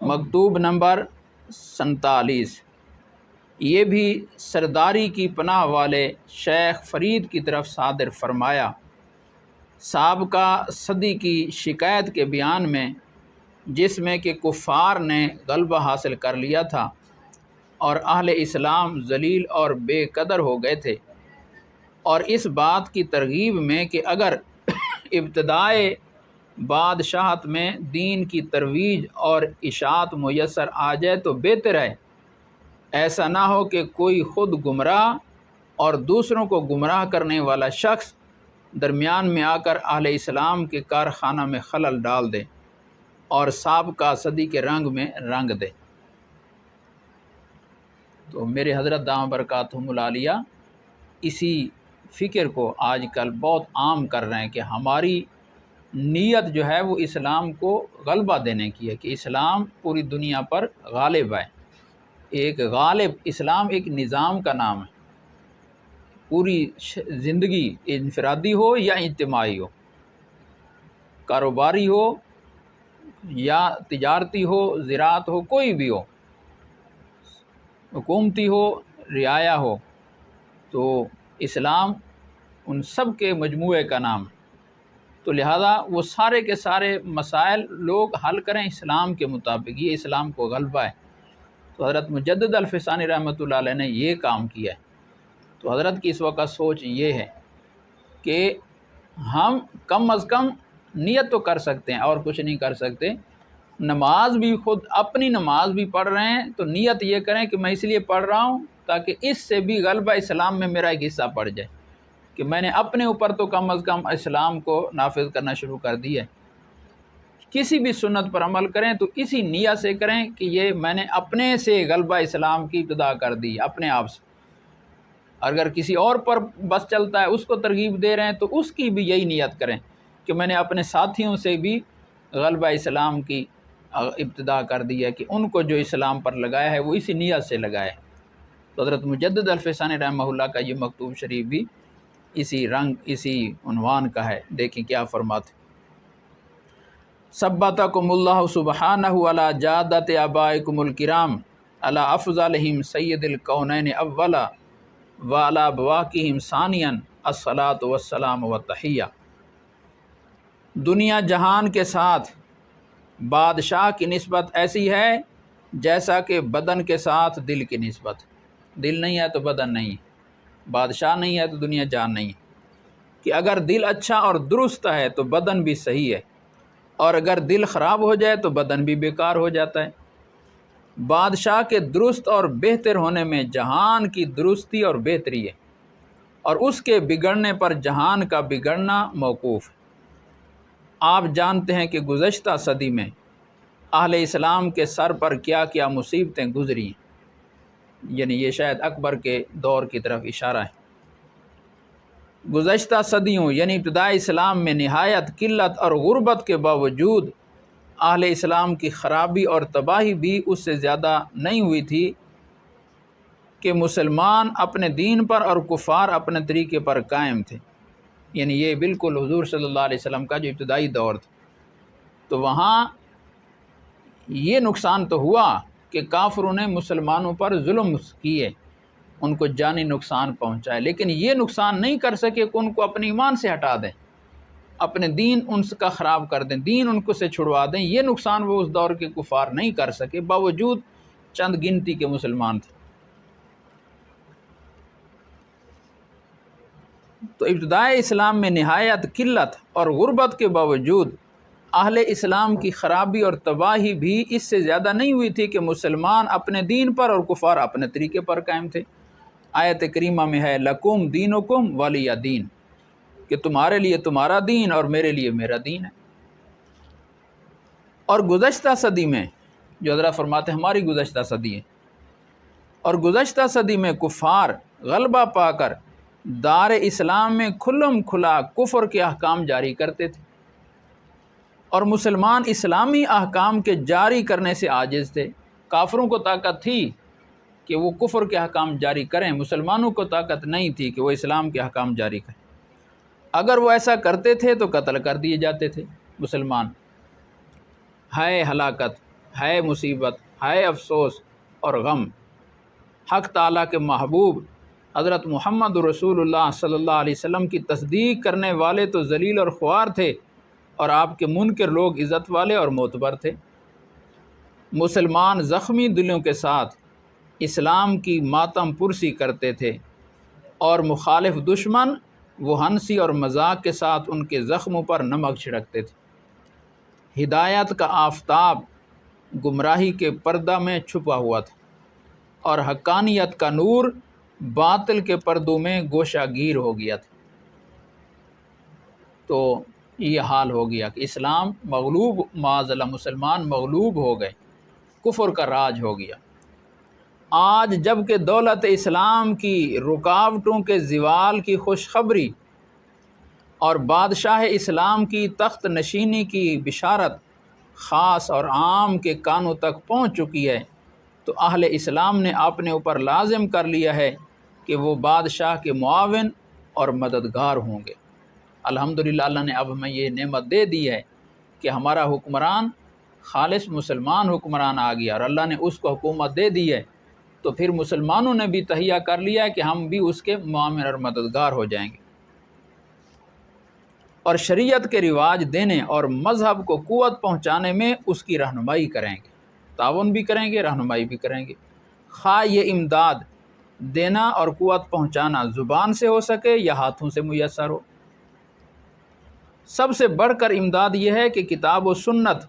مکتوب نمبر 47، یہ بھی سرداری کی پناہ والے شیخ فرید کی طرف صادر فرمایا۔ سابقہ صدی کی شکایت کے بیان میں، جس میں کہ کفار نے غلبہ حاصل کر لیا تھا اور اہل اسلام ذلیل اور بے قدر ہو گئے تھے، اور اس بات کی ترغیب میں کہ اگر ابتدائے بادشاہت میں دین کی ترویج اور اشاعت میسر آ جائے تو بہتر ہے، ایسا نہ ہو کہ کوئی خود گمراہ اور دوسروں کو گمراہ کرنے والا شخص درمیان میں آ کر اہل اسلام کے کارخانہ میں خلل ڈال دے اور سابقہ صدی کے رنگ میں رنگ دے۔ تو میرے حضرت دامت برکاتہم العالیہ اسی فکر کو آج کل بہت عام کر رہے ہیں کہ ہماری نیت جو ہے وہ اسلام کو غلبہ دینے کی ہے، کہ اسلام پوری دنیا پر غالب ہے۔ ایک غالب اسلام ایک نظام کا نام ہے، پوری زندگی انفرادی ہو یا اجتماعی ہو، کاروباری ہو یا تجارتی ہو، زراعت ہو، کوئی بھی ہو، حکومتی ہو، رعایا ہو، تو اسلام ان سب کے مجموعے کا نام ہے۔ تو لہذا وہ سارے کے سارے مسائل لوگ حل کریں اسلام کے مطابق، یہ اسلام کو غلبہ ہے۔ تو حضرت مجدد الفسانی رحمۃ اللہ علیہ نے یہ کام کیا ہے۔ تو حضرت کی اس وقت سوچ یہ ہے کہ ہم کم از کم نیت تو کر سکتے ہیں، اور کچھ نہیں کر سکتے۔ نماز بھی خود اپنی نماز بھی پڑھ رہے ہیں تو نیت یہ کریں کہ میں اس لیے پڑھ رہا ہوں تاکہ اس سے بھی غلبہ اسلام میں میرا ایک حصہ پڑ جائے، کہ میں نے اپنے اوپر تو کم از کم اسلام کو نافذ کرنا شروع کر دیا ہے۔ کسی بھی سنت پر عمل کریں تو اسی نیت سے کریں کہ یہ میں نے اپنے سے غلبہ اسلام کی ابتدا کر دی، اپنے آپ سے۔ اگر کسی اور پر بس چلتا ہے، اس کو ترغیب دے رہے ہیں، تو اس کی بھی یہی نیت کریں کہ میں نے اپنے ساتھیوں سے بھی غلبہ اسلام کی ابتدا کر دی ہے، کہ ان کو جو اسلام پر لگایا ہے وہ اسی نیت سے لگایا ہے۔ تو حضرت مجدد الفسانی رحمہ اللہ کا یہ مکتوب شریف بھی اسی رنگ، اسی عنوان کا ہے۔ دیکھیں کیا فرماتے: ثبتکم اللہ سبحانہ علی جادۃ آبائکم الکرام علی افضلہم سید الکونین اولا وعلی بواقیہم ثانیا الصلاۃ والسلام والتحیہ۔ دنیا جہان کے ساتھ بادشاہ کی نسبت ایسی ہے جیسا کہ بدن کے ساتھ دل کی نسبت۔ دل نہیں ہے تو بدن نہیں ہے، بادشاہ نہیں ہے تو دنیا جان نہیں ہے، کہ اگر دل اچھا اور درست ہے تو بدن بھی صحیح ہے، اور اگر دل خراب ہو جائے تو بدن بھی بیکار ہو جاتا ہے۔ بادشاہ کے درست اور بہتر ہونے میں جہان کی درستی اور بہتری ہے، اور اس کے بگڑنے پر جہان کا بگڑنا موقوف ہے۔ آپ جانتے ہیں کہ گزشتہ صدی میں اہل اسلام کے سر پر کیا کیا مصیبتیں گزری ہیں، یعنی یہ شاید اکبر کے دور کی طرف اشارہ ہے۔ گزشتہ صدیوں یعنی ابتدائی اسلام میں نہایت قلت اور غربت کے باوجود اہل اسلام کی خرابی اور تباہی بھی اس سے زیادہ نہیں ہوئی تھی کہ مسلمان اپنے دین پر اور کفار اپنے طریقے پر قائم تھے۔ یعنی یہ بالکل حضور صلی اللہ علیہ وسلم کا جو ابتدائی دور تھا، تو وہاں یہ نقصان تو ہوا کہ کافروں نے مسلمانوں پر ظلم کیے، ان کو جانی نقصان پہنچائے، لیکن یہ نقصان نہیں کر سکے کہ ان کو اپنے ایمان سے ہٹا دیں، اپنے دین ان کا خراب کر دیں، دین ان کو سے چھڑوا دیں۔ یہ نقصان وہ اس دور کے کفار نہیں کر سکے، باوجود چند گنتی کے مسلمان تھے۔ تو ابتدائی اسلام میں نہایت قلت اور غربت کے باوجود اہل اسلام کی خرابی اور تباہی بھی اس سے زیادہ نہیں ہوئی تھی کہ مسلمان اپنے دین پر اور کفار اپنے طریقے پر قائم تھے۔ آیت کریمہ میں ہے لکم دینکم ولی دین، کہ تمہارے لیے تمہارا دین اور میرے لیے میرا دین ہے۔ اور گزشتہ صدی میں، جو حضرت فرماتے ہیں ہماری گزشتہ صدی ہے، اور گزشتہ صدی میں کفار غلبہ پا کر دار اسلام میں کھلم کھلا کفر کے احکام جاری کرتے تھے، اور مسلمان اسلامی احکام کے جاری کرنے سے عاجز تھے۔ کافروں کو طاقت تھی کہ وہ کفر کے احکام جاری کریں، مسلمانوں کو طاقت نہیں تھی کہ وہ اسلام کے احکام جاری کریں۔ اگر وہ ایسا کرتے تھے تو قتل کر دیے جاتے تھے مسلمان۔ ہائے ہلاکت! ہے مصیبت، ہے افسوس اور غم۔ حق تعالیٰ کے محبوب حضرت محمد رسول اللہ صلی اللہ علیہ وسلم کی تصدیق کرنے والے تو ذلیل اور خوار تھے، اور آپ کے منکر لوگ عزت والے اور معتبر تھے۔ مسلمان زخمی دلوں کے ساتھ اسلام کی ماتم پرسی کرتے تھے، اور مخالف دشمن وہ ہنسی اور مذاق کے ساتھ ان کے زخموں پر نمک چھڑکتے تھے۔ ہدایت کا آفتاب گمراہی کے پردہ میں چھپا ہوا تھا، اور حقانیت کا نور باطل کے پردوں میں گوشہ گیر ہو گیا تھا۔ تو یہ حال ہو گیا کہ اسلام مغلوب، معاذ اللہ مسلمان مغلوب ہو گئے، کفر کا راج ہو گیا۔ آج جب کہ دولت اسلام کی رکاوٹوں کے زوال کی خوشخبری اور بادشاہ اسلام کی تخت نشینی کی بشارت خاص اور عام کے کانوں تک پہنچ چکی ہے، تو اہل اسلام نے اپنے اوپر لازم کر لیا ہے کہ وہ بادشاہ کے معاون اور مددگار ہوں گے۔ الحمدللہ اللہ نے اب ہمیں یہ نعمت دے دی ہے کہ ہمارا حکمران خالص مسلمان حکمران آ گیا، اور اللہ نے اس کو حکومت دے دی ہے، تو پھر مسلمانوں نے بھی تہیہ کر لیا کہ ہم بھی اس کے معاون اور مددگار ہو جائیں گے، اور شریعت کے رواج دینے اور مذہب کو قوت پہنچانے میں اس کی رہنمائی کریں گے، تعاون بھی کریں گے، رہنمائی بھی کریں گے، خواہ یہ امداد دینا اور قوت پہنچانا زبان سے ہو سکے یا ہاتھوں سے میسر ہو۔ سب سے بڑھ کر امداد یہ ہے کہ کتاب و سنت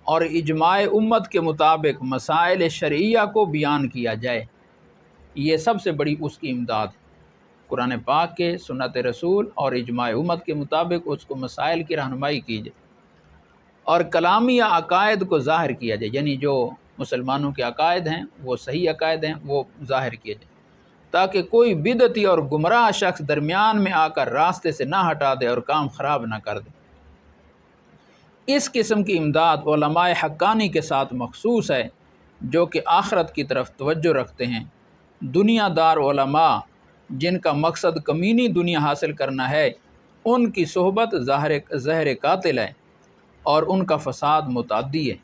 اور اجماع امت کے مطابق مسائل شرعیہ کو بیان کیا جائے، یہ سب سے بڑی اس کی امداد ہے۔ قرآن پاک کے، سنت رسول اور اجماع امت کے مطابق اس کو مسائل کی رہنمائی کی جائے، اور کلامیہ عقائد کو ظاہر کیا جائے، یعنی جو مسلمانوں کے عقائد ہیں وہ صحیح عقائد ہیں وہ ظاہر کیے جائیں، تاکہ کوئی بدعتی اور گمراہ شخص درمیان میں آ کر راستے سے نہ ہٹا دے اور کام خراب نہ کر دے۔ اس قسم کی امداد علماء حقانی کے ساتھ مخصوص ہے، جو کہ آخرت کی طرف توجہ رکھتے ہیں۔ دنیا دار علماء جن کا مقصد کمینی دنیا حاصل کرنا ہے، ان کی صحبت زہر قاتل ہے، اور ان کا فساد متعدی ہے۔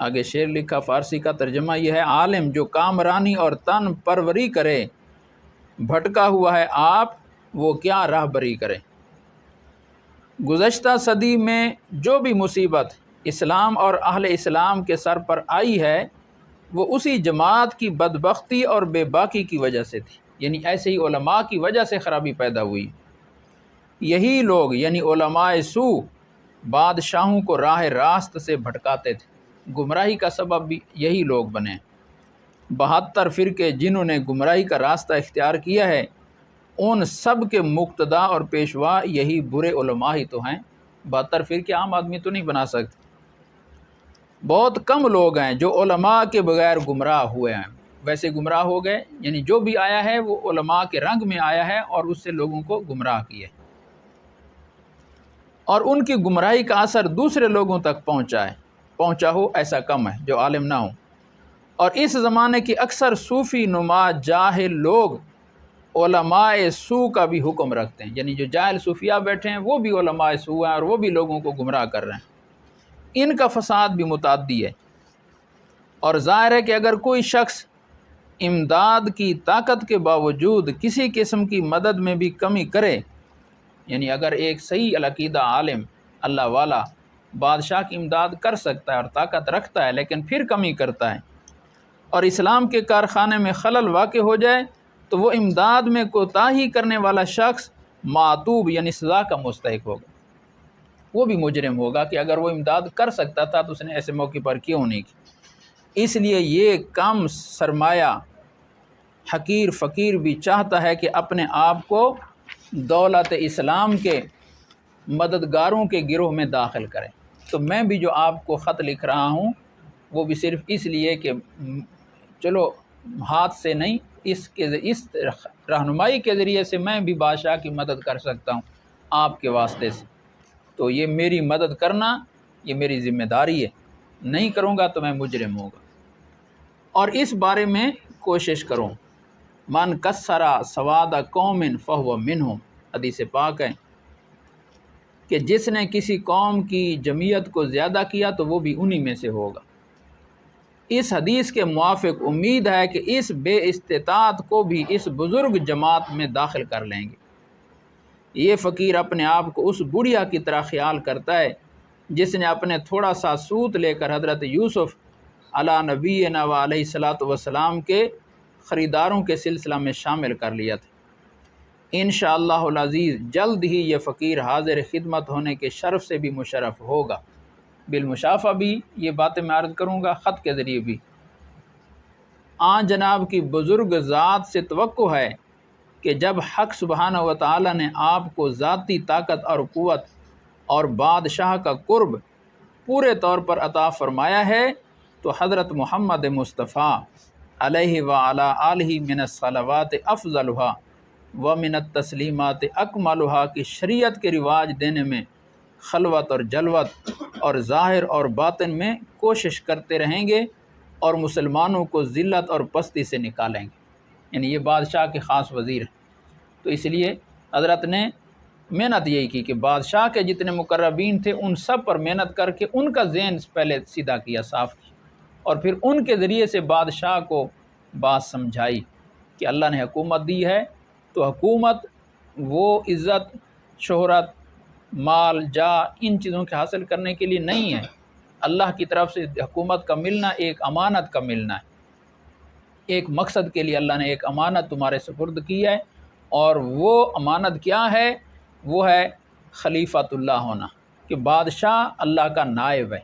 آگے شعر لکھا، فارسی کا ترجمہ یہ ہے: عالم جو کامرانی اور تن پروری کرے، بھٹکا ہوا ہے آپ وہ کیا راہبری کرے۔ گزشتہ صدی میں جو بھی مصیبت اسلام اور اہل اسلام کے سر پر آئی ہے، وہ اسی جماعت کی بدبختی اور بے باکی کی وجہ سے تھی، یعنی ایسے ہی علماء کی وجہ سے خرابی پیدا ہوئی۔ یہی لوگ یعنی علماء سو بادشاہوں کو راہ راست سے بھٹکاتے تھے، گمراہی کا سبب بھی یہی لوگ بنے۔ 72 فرقے جنہوں نے گمراہی کا راستہ اختیار کیا ہے، ان سب کے مقتدا اور پیشوا یہی برے علماء ہی تو ہیں۔ 72 فرقے عام آدمی تو نہیں بنا سکتے۔ بہت کم لوگ ہیں جو علماء کے بغیر گمراہ ہوئے ہیں، ویسے گمراہ ہو گئے، یعنی جو بھی آیا ہے وہ علماء کے رنگ میں آیا ہے اور اس سے لوگوں کو گمراہ کیا، اور ان کی گمراہی کا اثر دوسرے لوگوں تک پہنچا ہو ایسا کم ہے جو عالم نہ ہو۔ اور اس زمانے کی اکثر صوفی نما جاہل لوگ علماء سو کا بھی حکم رکھتے ہیں، یعنی جو جاہل صوفیاء بیٹھے ہیں وہ بھی علماء سو ہیں، اور وہ بھی لوگوں کو گمراہ کر رہے ہیں۔ ان کا فساد بھی متعدی ہے، اور ظاہر ہے کہ اگر کوئی شخص امداد کی طاقت کے باوجود کسی قسم کی مدد میں بھی کمی کرے، یعنی اگر ایک صحیح العقیدہ عالم اللہ والا بادشاہ کی امداد کر سکتا ہے اور طاقت رکھتا ہے، لیکن پھر کمی کرتا ہے اور اسلام کے کارخانے میں خلل واقع ہو جائے، تو وہ امداد میں کوتاہی کرنے والا شخص معتوب یعنی سزا کا مستحق ہوگا، وہ بھی مجرم ہوگا کہ اگر وہ امداد کر سکتا تھا تو اس نے ایسے موقع پر کیوں نہیں کی۔ اس لیے یہ کم سرمایہ حقیر فقیر بھی چاہتا ہے کہ اپنے آپ کو دولت اسلام کے مددگاروں کے گروہ میں داخل کریں۔ تو میں بھی جو آپ کو خط لکھ رہا ہوں وہ بھی صرف اس لیے کہ چلو ہاتھ سے نہیں، اس رہنمائی کے ذریعے سے میں بھی بادشاہ کی مدد کر سکتا ہوں آپ کے واسطے سے، تو یہ میری مدد کرنا یہ میری ذمہ داری ہے، نہیں کروں گا تو میں مجرم ہوگا۔ اور اس بارے میں کوشش کروں، من کسرا سواد قوم فہو منہم، حدیث پاک ہے کہ جس نے کسی قوم کی جمعیت کو زیادہ کیا تو وہ بھی انہی میں سے ہوگا۔ اس حدیث کے موافق امید ہے کہ اس بے استطاعت کو بھی اس بزرگ جماعت میں داخل کر لیں گے۔ یہ فقیر اپنے آپ کو اس بڑھیا کی طرح خیال کرتا ہے جس نے اپنے تھوڑا سا سوت لے کر حضرت یوسف علی نبینا و علیہ الصلاۃ والسلام کے خریداروں کے سلسلہ میں شامل کر لیا تھا۔ انشاءاللہ العزیز جلد ہی یہ فقیر حاضر خدمت ہونے کے شرف سے بھی مشرف ہوگا۔ بالمشافہ بھی یہ باتیں میں عرض کروں گا، خط کے ذریعے بھی۔ آن جناب کی بزرگ ذات سے توقع ہے کہ جب حق سبحانہ و تعالی نے آپ کو ذاتی طاقت اور قوت اور بادشاہ کا قرب پورے طور پر عطا فرمایا ہے تو حضرت محمد مصطفیٰ علیہ وعلی آلہ من الصلوات افضلھا ومن التسلیمات اکملھا کی شریعت کے رواج دینے میں خلوت اور جلوت اور ظاہر اور باطن میں کوشش کرتے رہیں گے اور مسلمانوں کو ذلت اور پستی سے نکالیں گے۔ یعنی یہ بادشاہ کے خاص وزیر ہیں، تو اس لیے حضرت نے محنت یہی کی کہ بادشاہ کے جتنے مقربین تھے ان سب پر محنت کر کے ان کا ذہن پہلے سیدھا کیا، صاف کیا، اور پھر ان کے ذریعے سے بادشاہ کو بات سمجھائی کہ اللہ نے حکومت دی ہے تو حکومت وہ عزت، شہرت، مال، جاہ ان چیزوں کے حاصل کرنے کے لیے نہیں ہے۔ اللہ کی طرف سے حکومت کا ملنا ایک امانت کا ملنا ہے، ایک مقصد کے لیے اللہ نے ایک امانت تمہارے سپرد کی ہے، اور وہ امانت کیا ہے؟ وہ ہے خلیفۃ اللہ ہونا، کہ بادشاہ اللہ کا نائب ہے،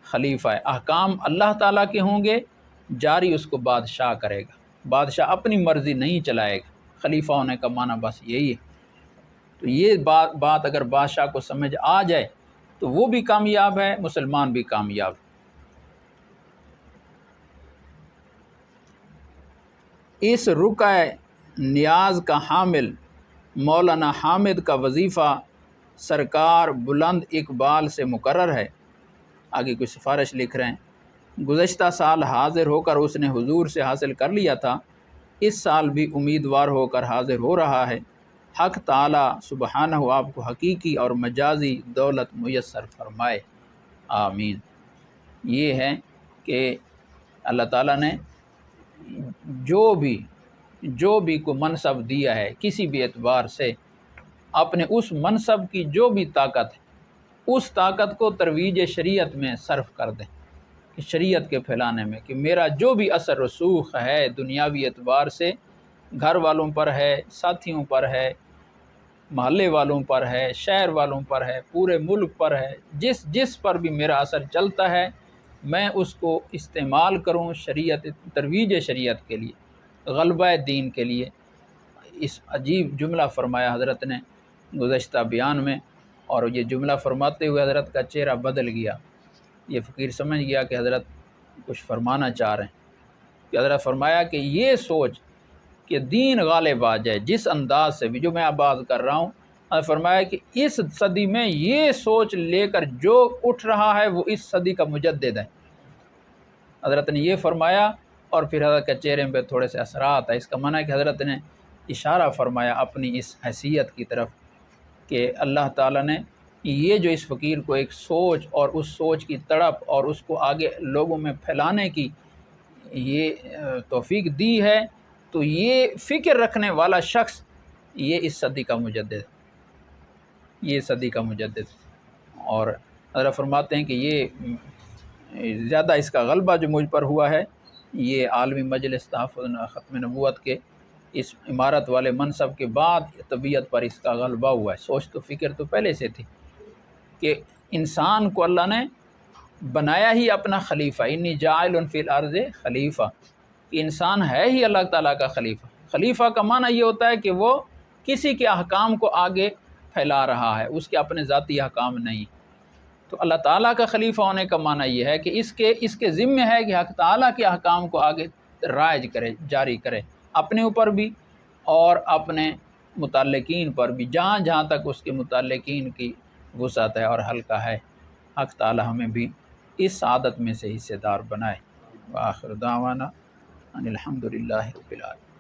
خلیفہ ہے، احکام اللہ تعالیٰ کے ہوں گے، جاری اس کو بادشاہ کرے گا، بادشاہ اپنی مرضی نہیں چلائے گا۔ خلیفہ ہونے کا معنی بس یہی ہے۔ تو یہ بات اگر بادشاہ کو سمجھ آ جائے تو وہ بھی کامیاب ہے، مسلمان بھی کامیاب ہے۔ اس رقعہ نیاز کا حامل مولانا حامد کا وظیفہ سرکار بلند اقبال سے مقرر ہے۔ آگے کوئی سفارش لکھ رہے ہیں، گزشتہ سال حاضر ہو کر اس نے حضور سے حاصل کر لیا تھا، اس سال بھی امیدوار ہو کر حاضر ہو رہا ہے۔ حق تعالی سبحانہ آپ کو حقیقی اور مجازی دولت میسر فرمائے، آمین۔ یہ ہے کہ اللہ تعالیٰ نے جو بھی کو منصب دیا ہے کسی بھی اعتبار سے، اپنے اس منصب کی جو بھی طاقت ہے اس طاقت کو ترویج شریعت میں صرف کر دیں، کہ شریعت کے پھیلانے میں، کہ میرا جو بھی اثر رسوخ ہے دنیاوی اعتبار سے، گھر والوں پر ہے، ساتھیوں پر ہے، محلے والوں پر ہے، شہر والوں پر ہے، پورے ملک پر ہے، جس پر بھی میرا اثر چلتا ہے میں اس کو استعمال کروں شریعت، ترویج شریعت کے لیے، غلبہ دین کے لیے۔ اس عجیب جملہ فرمایا حضرت نے گزشتہ بیان میں، اور یہ جملہ فرماتے ہوئے حضرت کا چہرہ بدل گیا، یہ فقیر سمجھ گیا کہ حضرت کچھ فرمانا چاہ رہے ہیں، کہ حضرت فرمایا کہ یہ سوچ کہ دین غالب آ جائے جس انداز سے بھی، جو میں اب بات کر رہا ہوں، حضرت فرمایا کہ اس صدی میں یہ سوچ لے کر جو اٹھ رہا ہے وہ اس صدی کا مجدد ہے۔ حضرت نے یہ فرمایا، اور پھر حضرت کے چہرے پہ تھوڑے سے اثرات ہے۔ اس کا معنی ہے کہ حضرت نے اشارہ فرمایا اپنی اس حیثیت کی طرف، کہ اللہ تعالیٰ نے یہ جو اس فقیر کو ایک سوچ اور اس سوچ کی تڑپ اور اس کو آگے لوگوں میں پھیلانے کی یہ توفیق دی ہے، تو یہ فکر رکھنے والا شخص یہ اس صدی کا مجدد، یہ صدی کا مجدد۔ اور حضرت فرماتے ہیں کہ یہ زیادہ اس کا غلبہ جو مجھ پر ہوا ہے یہ عالمی مجلس تحفظ ختم نبوت کے اس عمارت والے منصب کے بعد طبیعت پر اس کا غلبہ ہوا ہے۔ سوچ تو فکر تو پہلے سے تھی کہ انسان کو اللہ نے بنایا ہی اپنا خلیفہ، انی جاعل فی الارض خلیفہ، کہ انسان ہے ہی اللہ تعالیٰ کا خلیفہ۔ خلیفہ کا معنی یہ ہوتا ہے کہ وہ کسی کے احکام کو آگے پھیلا رہا ہے، اس کے اپنے ذاتی احکام نہیں۔ تو اللہ تعالیٰ کا خلیفہ ہونے کا معنی یہ ہے کہ اس کے ذمہ ہے کہ حق تعالیٰ کے احکام کو آگے رائج کرے، جاری کرے، اپنے اوپر بھی اور اپنے متعلقین پر بھی، جہاں جہاں تک اس کے متعلقین کی وسعت ہے اور حلقہ ہے۔ حق تعالیٰ ہمیں بھی اس سعادت میں سے حصے دار بنائے۔ وآخر دعوانا ان الحمد للہ رب العالمین۔